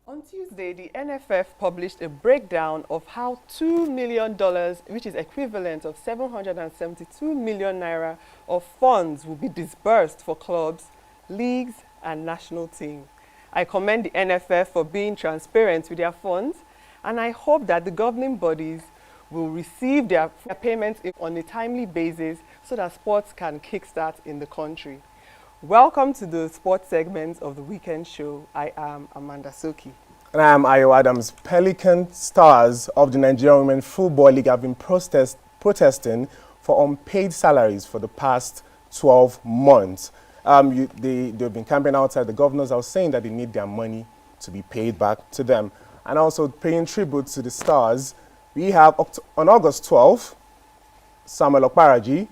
On Tuesday, the NFF published a breakdown of how $2 million, which is equivalent of 772 million naira of funds, will be disbursed for clubs, leagues, and national teams. I commend the NFF for being transparent with their funds, and I hope that the governing bodies will receive their payments on a timely basis so that sports can kickstart in the country. Welcome to the sports segment of the weekend show. I am Amanda Sokei. And I am Ayo Adams. Pelican Stars of the Nigerian Women's Football League have been protesting for unpaid salaries for the past 12 months. They've been camping outside the governors. I was saying that they need their money to be paid back to them. And also paying tribute to the Stars, we have on August 12th, Samuel Okparaji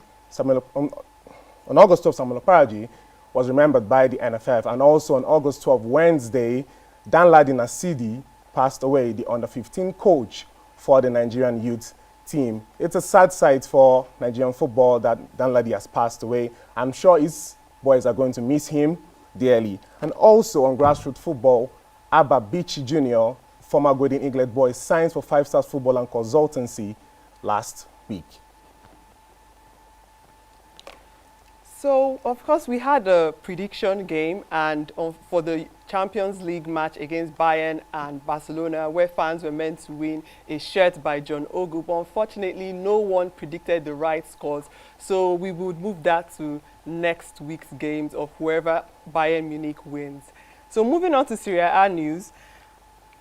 was remembered by the NFF, and also on August 12th, Wednesday, Danladi Nasidi passed away, the under-15 coach for the Nigerian youth team. It's a sad sight for Nigerian football that Danladi has passed away. I'm sure his boys are going to miss him dearly. And also on grassroots football, Abba Bichi Jr., former Golden Eaglet boy, signed for 5 Stars Football and Consultancy last week. So, of course, we had a prediction game and for the Champions League match against Bayern and Barcelona, where fans were meant to win a shirt by John Ogu. But unfortunately, no one predicted the right scores. So we would move that to next week's games of whoever Bayern Munic wins. So moving on to Serie A news,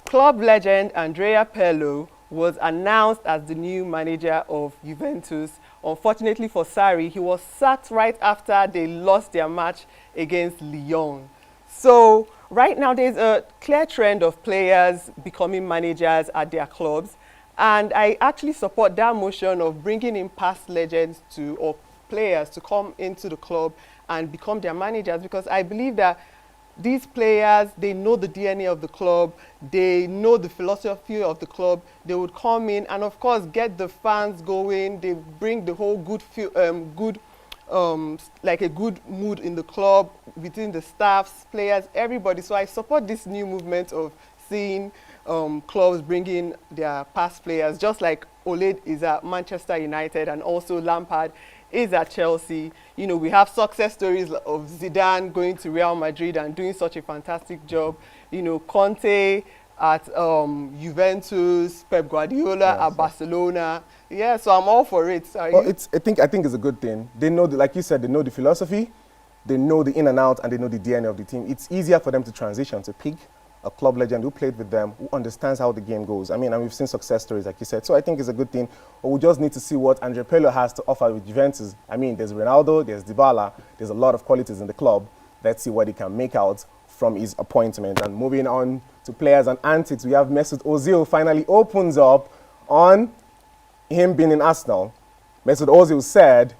club legend Andrea Pirlo was announced as the new manager of Juventus. Unfortunately for Sarri, he was sacked right after they lost their match against Lyon. So right now there's a clear trend of players becoming managers at their clubs, and I actually support that motion of bringing in past legends or players to come into the club and become their managers, because I believe that these players, they know the DNA of the club, they know the philosophy of the club. They would come in and, of course, get the fans going. They bring the whole like a good mood in the club, between the staffs, players, everybody. So I support this new movement of seeing clubs bringing their past players, just like Ole is at Manchester United and also Lampard is at Chelsea. You know, we have success stories of Zidane going to Real Madrid and doing such a fantastic job. You know, Conte at Juventus, Pep Guardiola at Barcelona. Yeah, so I'm all for it. Well, I think it's a good thing. They know, like you said, they know the philosophy, they know the in and out, and they know the DNA of the team. It's easier for them to transition, to pick a club legend who played with them, who understands how the game goes. I mean, and we've seen success stories, like you said. So I think it's a good thing. But we just need to see what Andrea Pirlo has to offer with Juventus. I mean, there's Ronaldo, there's Dybala, there's a lot of qualities in the club. Let's see what he can make out from his appointment. And moving on to players and antics, we have Mesut Ozil finally opens up on him being in Arsenal. Mesut Ozil said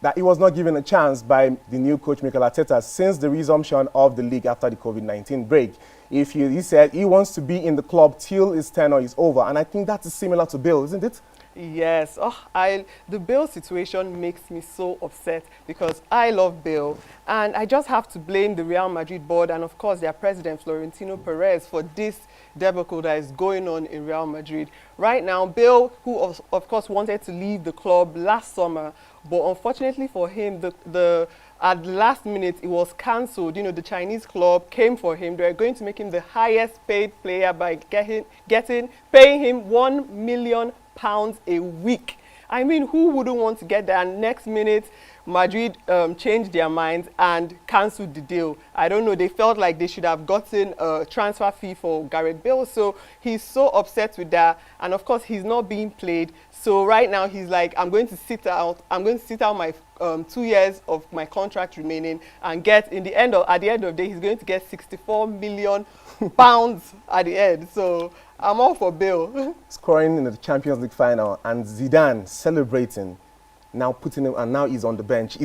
that he was not given a chance by the new coach Mikel Arteta since the resumption of the league after the COVID-19 break. He said he wants to be in the club till his tenure is over, and I think that is similar to Bale, isn't it? Yes. The Bale situation makes me so upset because I love Bale, and I just have to blame the Real Madrid board and, of course, their president, Florentino Perez, for this debacle that is going on in Real Madrid. Right now, Bale, who of course wanted to leave the club last summer, but unfortunately for him, at the last minute, it was cancelled. You know, the Chinese club came for him. They were going to make him the highest paid player by paying him £1 million a week. I mean, who wouldn't want to get that? And next minute, Madrid changed their minds and cancelled the deal. I don't know, they felt like they should have gotten a transfer fee for Gareth Bale. So he's so upset with that. And of course, he's not being played. So right now, he's like, I'm going to sit out my 2 years of my contract remaining and at the end of the day, he's going to get £64 million at the end. So I'm all for Bale. Scoring in the Champions League final and Zidane celebrating, now putting him, and now he's on the bench.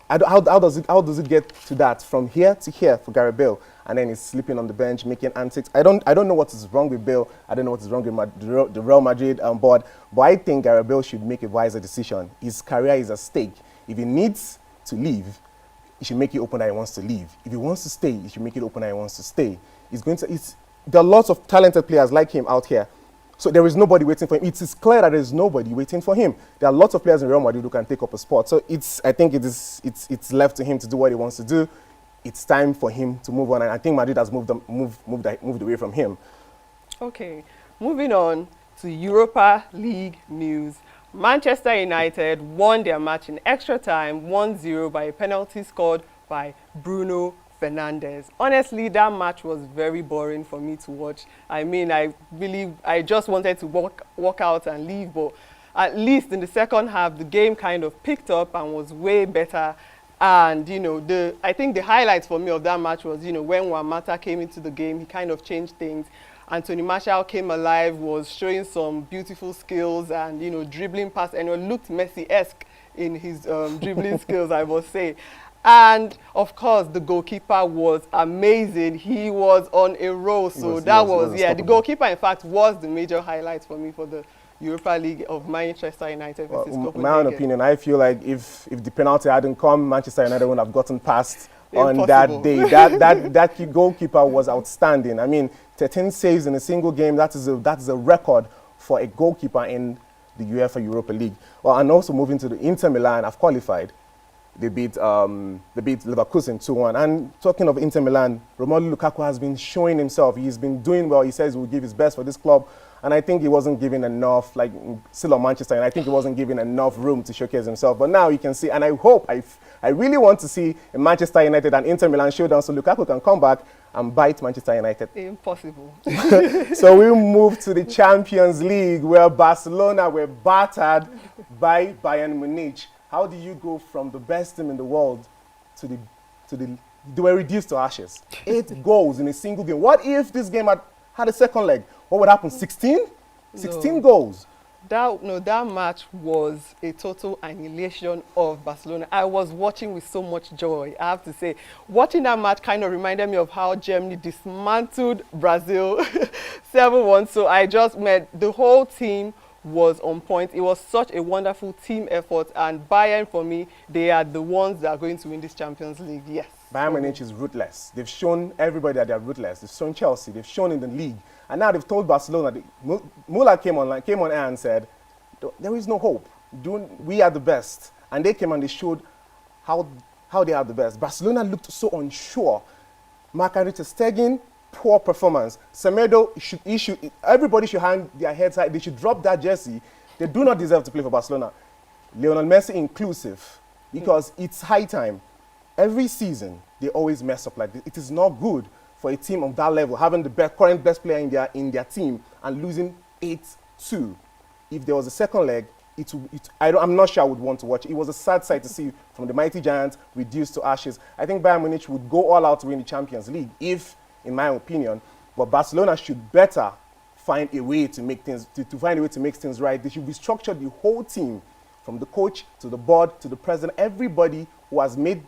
How does it get to that from here to here for Gareth Bale, and then he's sleeping on the bench making antics? I don't know what is wrong with Bale. I don't know what is wrong with the Real Madrid board, but I think Gareth Bale should make a wiser decision. His career is at stake. If he needs to leave, he should make it open that he wants to leave. If he wants to stay, he should make it open that he wants to stay. there are lots of talented players like him out here. So there is nobody waiting for him. It is clear that there is nobody waiting for him. There are lots of players in Real Madrid who can take up a spot. So I think it's left to him to do what he wants to do. It's time for him to move on, and I think Madrid has moved away from him. Okay, moving on to Europa League news. Manchester United won their match in extra time 1-0 by a penalty scored by Bruno Fernandes. Honestly, that match was very boring for me to watch. I mean, I just wanted to walk out and leave, but at least in the second half, the game kind of picked up and was way better. And, you know, I think the highlights for me of that match was, you know, when Juan Mata came into the game, he kind of changed things. Anthony Martial came alive, was showing some beautiful skills and, you know, dribbling past, and it looked Messi-esque in his dribbling skills, I must say. And, of course, the goalkeeper was amazing. He was on a roll. So the goalkeeper, in fact, was the major highlight for me for the Europa League of Manchester United versus Copenhagen. My own opinion, I feel like if the penalty hadn't come, Manchester United wouldn't have gotten past on that day. That goalkeeper was outstanding. I mean, 13 saves in a single game, that is a record for a goalkeeper in the UEFA Europa League. Well, and also moving to the Inter Milan, have qualified. They beat Leverkusen 2-1. And talking of Inter Milan, Romelu Lukaku has been showing himself. He's been doing well. He says he will give his best for this club. And I think he wasn't given enough, like still on Manchester, and I think he wasn't given enough room to showcase himself. But now you can see, and I really want to see a Manchester United and Inter Milan showdown so Lukaku can come back and bite Manchester United. Impossible. So we move to the Champions League, where Barcelona were battered by Bayern Munic. How do you go from the best team in the world to they were reduced to ashes? 8 goals in a single game. What if this game had a second leg? What would happen? 16? 16 goals. That match was a total annihilation of Barcelona. I was watching with so much joy, I have to say. Watching that match kind of reminded me of how Germany dismantled Brazil 7-1. So I just met the whole team was on point. It was such a wonderful team effort, and Bayern, for me, they are the ones that are going to win this Champions League. Yes. Bayern Munic is ruthless. They've shown everybody that they're ruthless. They've shown Chelsea. They've shown in the league. And now they've told Barcelona. Muller came on air and said, there is no hope. We are the best. And they came and they showed how they are the best. Barcelona looked so unsure. Marc-Andre ter Stegen, poor performance. Semedo, everybody should hang their heads high. They should drop that jersey. They do not deserve to play for Barcelona. Lionel Messi inclusive, because it's high time. Every season, they always mess up like this. It is not good for a team of that level, having the current best player in their team and losing 8-2. If there was a second leg, I'm not sure I would want to watch it. It was a sad sight to see from the mighty giants reduced to ashes. I think Bayern Munich would go all out to win the Champions League, in my opinion. But Barcelona should better find a way to make things, to find a way to make things right. They should restructure the whole team, from the coach to the board to the president. Everybody who has made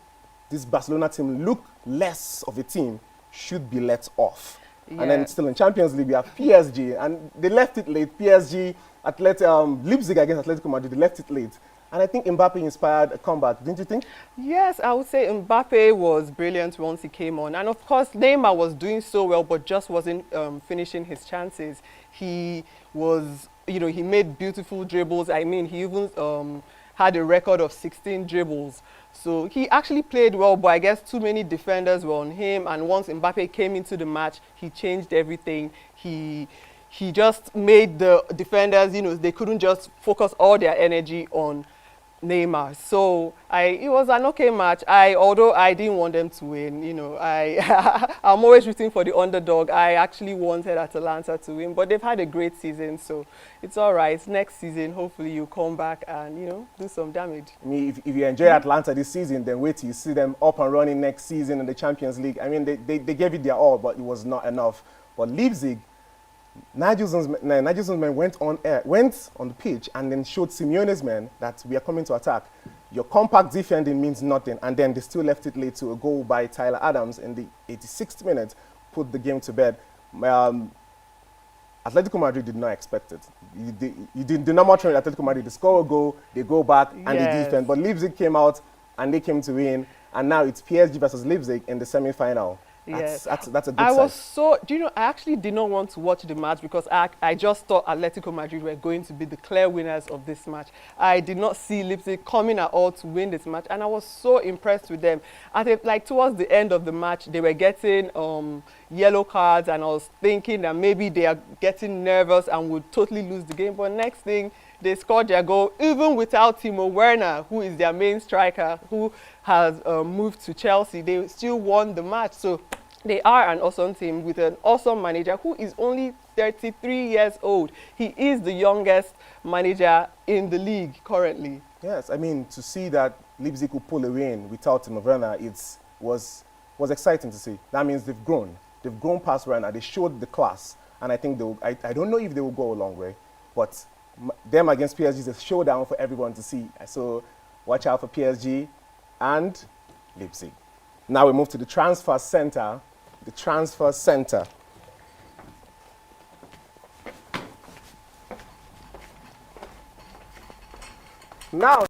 this Barcelona team look less of a team should be let off. Yeah. And then still in Champions League, we have PSG, and they left it late. PSG, Leipzig against Atletico Madrid, they left it late. And I think Mbappe inspired a comeback, didn't you think? Yes, I would say Mbappe was brilliant once he came on. And of course, Neymar was doing so well, but just wasn't finishing his chances. He was, he made beautiful dribbles. I mean, he even had a record of 16 dribbles. So he actually played well, but I guess too many defenders were on him. And once Mbappe came into the match, he changed everything. He just made the defenders, they couldn't just focus all their energy on Neymar. So it was an okay match. Although I didn't want them to win, I'm always rooting for the underdog. I actually wanted Atalanta to win, but they've had a great season, so it's all right. Next season, hopefully you come back and, do some damage. I mean, if you enjoy Atalanta this season, then wait till you see them up and running next season in the Champions League. I mean, they gave it their all, but it was not enough. But Leipzig, Nagelsson's men went on the pitch and then showed Simeone's men that we are coming to attack. Your compact defending means nothing, and then they still left it late to a goal by Tyler Adams in the 86th minute, put the game to bed. Atletico Madrid did not expect it. You did the normal trend with Atletico Madrid. They score a goal, they go back, and they defend. But Leipzig came out, and they came to win, and now it's PSG versus Leipzig in the semi-final. Yes. That's a good I sign. was so, do you know, I actually did not want to watch the match because I just thought Atletico Madrid were going to be the clear winners of this match. I did not see Leipzig coming at all to win this match, and I was so impressed with them. Like towards the end of the match, they were getting yellow cards, and I was thinking that maybe they are getting nervous and would totally lose the game. But next thing, they scored their goal even without Timo Werner, who is their main striker, who has moved to Chelsea. They still won the match. So they are an awesome team with an awesome manager who is only 33 years old. He is the youngest manager in the league currently. Yes, I mean, to see that Leipzig could pull a win without Timo Werner, was exciting to see. That means they've grown. They've grown past Werner. They showed the class. And I think I don't know if they will go a long way, but them against PSG is a showdown for everyone to see. So watch out for PSG and Leipzig. Now we move to the transfer center. The transfer center. Now,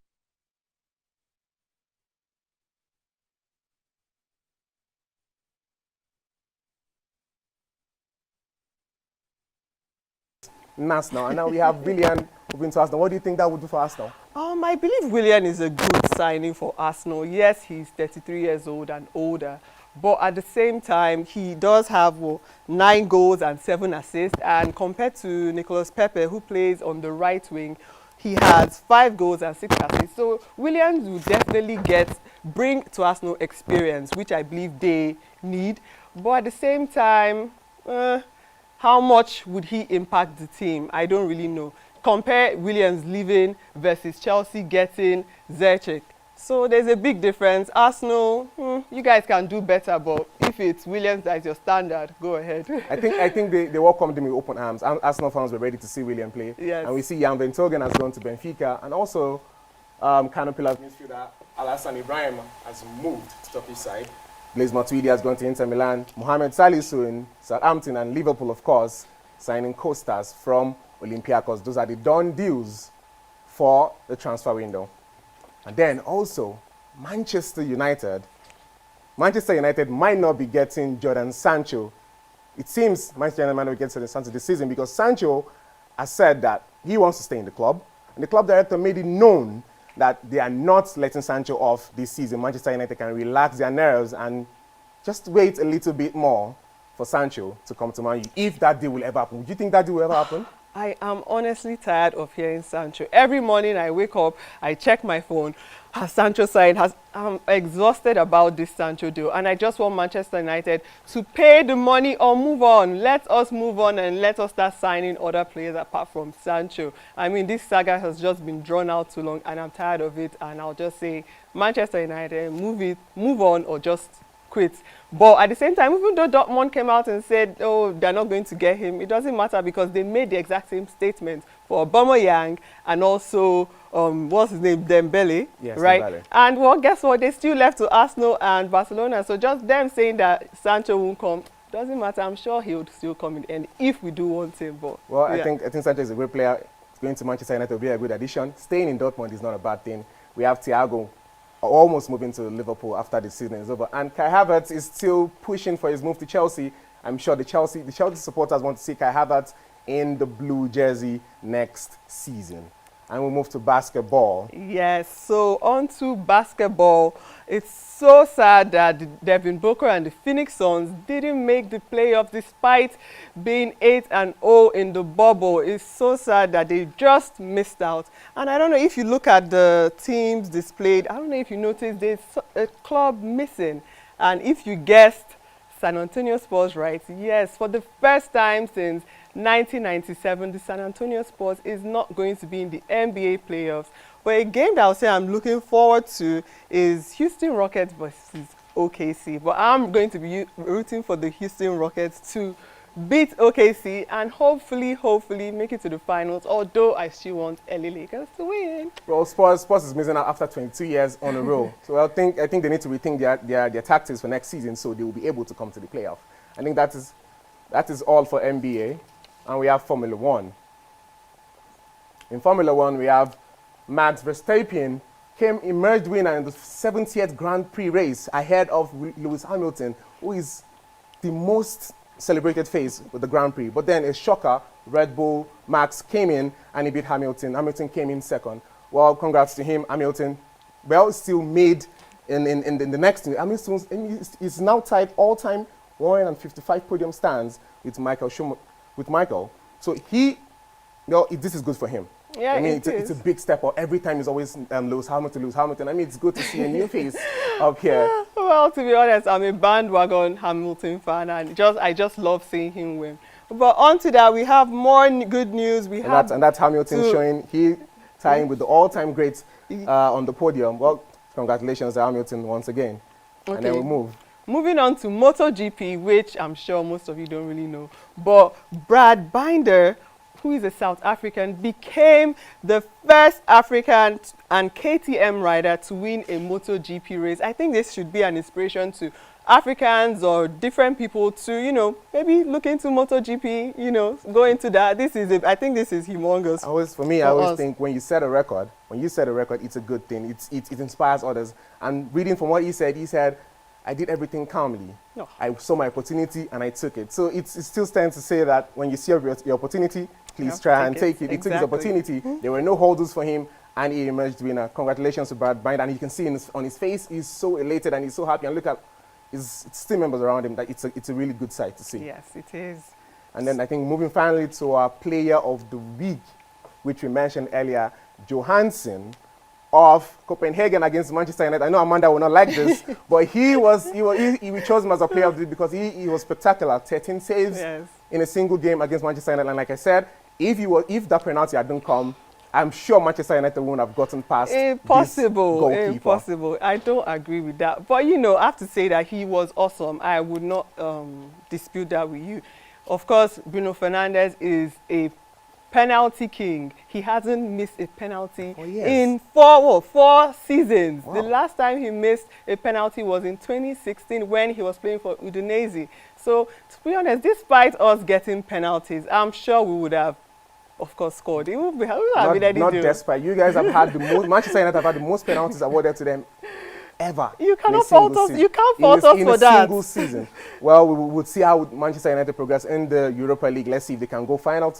Arsenal, and now we have Willian moving to Arsenal. What do you think that would do for Arsenal? I believe Willian is a good signing for Arsenal. Yes, he's 33 years old and older, but at the same time, he does have 9 goals and 7 assists. And compared to Nicolas Pepe, who plays on the right wing, he has 5 goals and 6 assists. So Williams will definitely bring to Arsenal experience, which I believe they need. But at the same time, how much would he impact the team? I don't really know. Compare Williams leaving versus Chelsea getting Ziyech. So there's a big difference. Arsenal, you guys can do better, but if it's Williams that is your standard, go ahead. I think they welcomed him with open arms. Arsenal fans were ready to see William play. Yes. And we see Jan Vertonghen has gone to Benfica, and also Canopila's midfielder Alassane Ibrahim has moved to Turkish side. Blaise Matuidi has gone to Inter Milan. Mohamed Salisu in Southampton, and Liverpool, of course, signing Costas from Olympiacos. Those are the done deals for the transfer window. And then also, Manchester United might not be getting Jadon Sancho. It seems Manchester United might not be getting Jadon Sancho this season because Sancho has said that he wants to stay in the club. And the club director made it known that they are not letting Sancho off this season. Manchester United can relax their nerves and just wait a little bit more for Sancho to come to Man U, if that deal will ever happen. Do you think that deal will ever happen? I am honestly tired of hearing Sancho. Every morning I wake up, I check my phone. Has Sancho signed? I'm exhausted about this Sancho deal. And I just want Manchester United to pay the money or move on. Let us move on and let us start signing other players apart from Sancho. I mean, this saga has just been drawn out too long and I'm tired of it. And I'll just say, Manchester United, move on or just quit. But at the same time, even though Dortmund came out and said, oh, they're not going to get him, it doesn't matter because they made the exact same statement for Aubameyang and also, what's his name, Dembele, yes, right? Dembele. And well, guess what? They still left to Arsenal and Barcelona. So just them saying that Sancho won't come, doesn't matter. I'm sure he would still come in the end if we do want him. But well, yeah. I think Sancho is a great player. Going to Manchester United will be a good addition. Staying in Dortmund is not a bad thing. We have Thiago almost moving to Liverpool after the season is over. And Kai Havertz is still pushing for his move to Chelsea. I'm sure the Chelsea supporters want to see Kai Havertz in the blue jersey next season. And we'll move to basketball. Yes, so on to basketball. It's so sad that Devin Booker and the Phoenix Suns didn't make the playoffs despite being 8-0 in the bubble. It's so sad that they just missed out. And I don't know if you look at the teams displayed, I don't know if you noticed there's a club missing. And if you guessed San Antonio Spurs right, yes, for the first time since 1997, the San Antonio Spurs is not going to be in the NBA playoffs. But a game that I'll say I'm looking forward to is Houston Rockets versus OKC. But I'm going to be rooting for the Houston Rockets to beat OKC and hopefully make it to the finals, although I still want LA Lakers to win. Well, Spurs is missing out after 22 years on a row. So I think they need to rethink their tactics for next season so they will be able to come to the playoff. I think that is all for NBA. And we have Formula One. In Formula One, we have Max Verstappen emerged winner in the 70th Grand Prix race ahead of Lewis Hamilton, who is the most celebrated face with the Grand Prix. But then a shocker, Red Bull, Max came in and he beat Hamilton. Hamilton came in second. Well, congrats to him. Hamilton, well, still made in the next thing. Hamilton is now tied all-time 155 podium stands with Michael. So he, well, this is good for him. Yeah, I mean, it's a big step up. Every time he's always lose Hamilton. I mean, it's good to see a new face up here. Well, to be honest, I'm a bandwagon Hamilton fan, and I just love seeing him win. But on to that, we have more good news. And that's Hamilton showing he tying with the all-time greats on the podium. Well, congratulations to Hamilton once again. Okay. And then we move. Moving on to MotoGP, which I'm sure most of you don't really know. But Brad Binder, who is a South African, became the first African and KTM rider to win a MotoGP race. I think this should be an inspiration to Africans or different people to, you know, maybe look into MotoGP, you know, go into that. I think this is humongous. I always think when you set a record, it's a good thing. It inspires others. And reading from what he said, I did everything calmly. No. I saw my opportunity and I took it. So it still stands to say that when you see your opportunity, please try and take it. Exactly. He took his opportunity. There were no hurdles for him, and he emerged winner. Congratulations to Brad Binder. And you can see on his face, he's so elated and he's so happy. And look at his team members around him. That it's a really good sight to see. Yes, it is. And then I think moving finally to our player of the week, which we mentioned earlier, Johansson of Copenhagen against Manchester United. I know Amanda will not like this, but we chose him as a player of the week because he was spectacular. 13 saves in a single game against Manchester United. And like I said, if that penalty hadn't come, I'm sure Manchester United wouldn't have gotten past Impossible. this goalkeeper. Impossible. I don't agree with that. But, you know, I have to say that he was awesome. I would not dispute that with you. Of course, Bruno Fernandes is a penalty king. He hasn't missed a penalty in four seasons. Wow. The last time he missed a penalty was in 2016 when he was playing for Udinese. So, to be honest, despite us getting penalties, I'm sure we would have, of course, scored. It would be not despite. You guys have had the most. Manchester United have had the most penalties awarded to them ever. You cannot fault us. You can't fault us for that. In a single season. Well, we would see how Manchester United progress in the Europa League. Let's see if they can go final,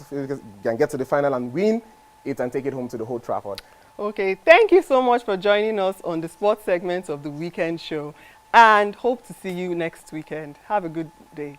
can get to the final and win it and take it home to the Old Trafford. Okay, thank you so much for joining us on the sports segment of the weekend show, and hope to see you next weekend. Have a good day.